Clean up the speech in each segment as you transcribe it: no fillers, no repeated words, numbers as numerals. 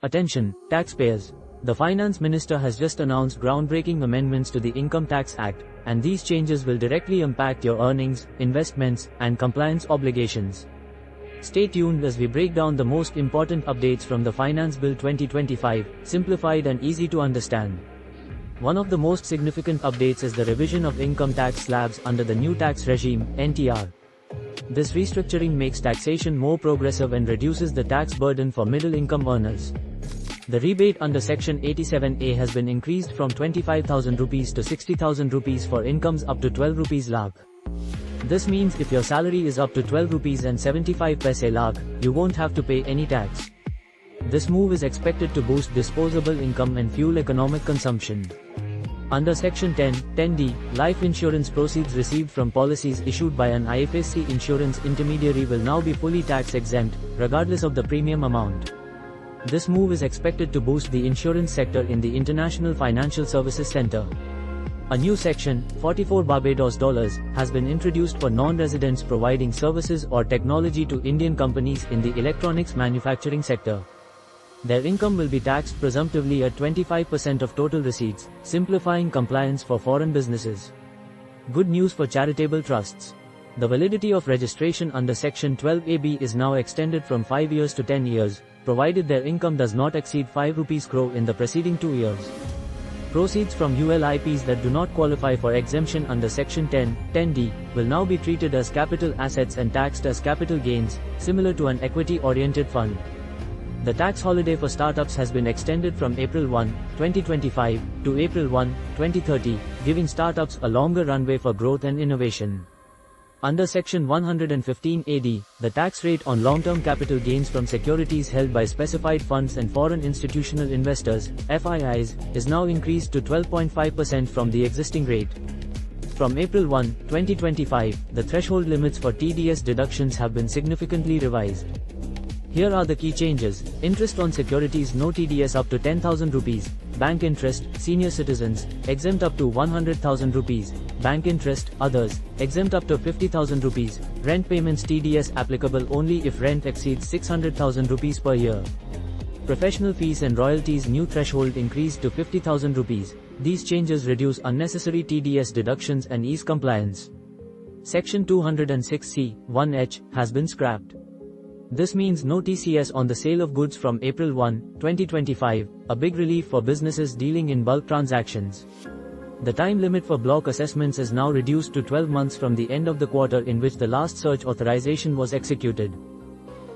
Attention, taxpayers! The Finance Minister has just announced groundbreaking amendments to the Income Tax Act, and these changes will directly impact your earnings, investments, and compliance obligations. Stay tuned as we break down the most important updates from the Finance Bill 2025, simplified and easy to understand. One of the most significant updates is the revision of income tax slabs under the new tax regime, NTR. This restructuring makes taxation more progressive and reduces the tax burden for middle-income earners. The rebate under Section 87A has been increased from 25,000 rupees to 60,000 rupees for incomes up to 12 rupees lakh. This means if your salary is up to 12 rupees and 75 paise lakh, you won't have to pay any tax. This move is expected to boost disposable income and fuel economic consumption. Under Section 10(10)(d), life insurance proceeds received from policies issued by an IFSC insurance intermediary will now be fully tax exempt, regardless of the premium amount. This move is expected to boost the insurance sector in the International Financial Services Center. A new Section 44 Barbados dollars has been introduced for non-residents providing services or technology to Indian companies in the electronics manufacturing sector. Their income will be taxed presumptively at 25% of total receipts, simplifying compliance for foreign businesses. Good news for charitable trusts. The validity of registration under Section 12AB is now extended from 5 years to 10 years, provided their income does not exceed 5 rupees crore in the preceding 2 years. Proceeds from ULIPs that do not qualify for exemption under Section 10(10)(d) will now be treated as capital assets and taxed as capital gains, similar to an equity-oriented fund. The tax holiday for startups has been extended from April 1, 2025 to April 1, 2030, giving startups a longer runway for growth and innovation. Under Section 115AD, the tax rate on long-term capital gains from securities held by specified funds and foreign institutional investors, FIIs, is now increased to 12.5% from the existing rate. From April 1, 2025, the threshold limits for TDS deductions have been significantly revised. Here are the key changes. Interest on securities no TDS up to 10,000 rupees, bank interest, senior citizens, exempt up to 100,000 rupees, bank interest, others, exempt up to 50,000 rupees, rent payments TDS applicable only if rent exceeds 600,000 rupees per year. Professional fees and royalties new threshold increased to 50,000 rupees. These changes reduce unnecessary TDS deductions and ease compliance. Section 206C, 1H, has been scrapped. This means no TCS on the sale of goods from April 1, 2025, a big relief for businesses dealing in bulk transactions. The time limit for block assessments is now reduced to 12 months from the end of the quarter in which the last search authorization was executed.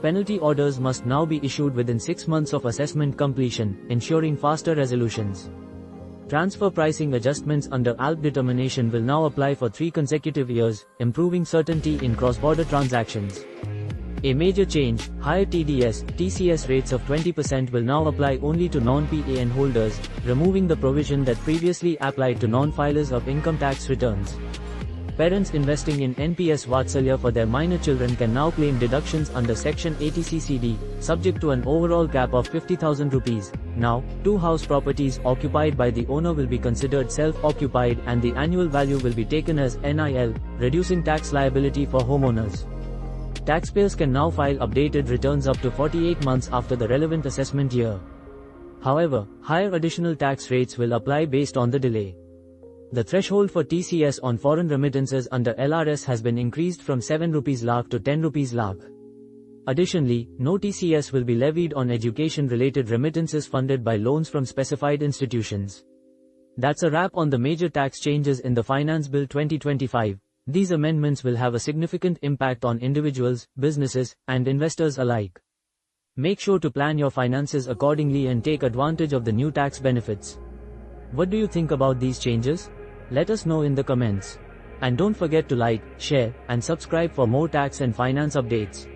Penalty orders must now be issued within 6 months of assessment completion, ensuring faster resolutions. Transfer pricing adjustments under ALP determination will now apply for 3 consecutive years, improving certainty in cross-border transactions. A major change, higher TDS TCS rates of 20% will now apply only to non-PAN holders, removing the provision that previously applied to non-filers of income tax returns. Parents investing in NPS Vatsalya for their minor children can now claim deductions under Section 80CCD, subject to an overall cap of 50,000 rupees. Now, 2 house properties occupied by the owner will be considered self-occupied and the annual value will be taken as NIL, reducing tax liability for homeowners. Taxpayers can now file updated returns up to 48 months after the relevant assessment year. However, higher additional tax rates will apply based on the delay. The threshold for TCS on foreign remittances under LRS has been increased from 7 rupees lakh to 10 rupees lakh. Additionally, no TCS will be levied on education-related remittances funded by loans from specified institutions. That's a wrap on the major tax changes in the Finance Bill 2025. These amendments will have a significant impact on individuals, businesses, and investors alike. Make sure to plan your finances accordingly and take advantage of the new tax benefits. What do you think about these changes? Let us know in the comments. And don't forget to like, share, and subscribe for more tax and finance updates.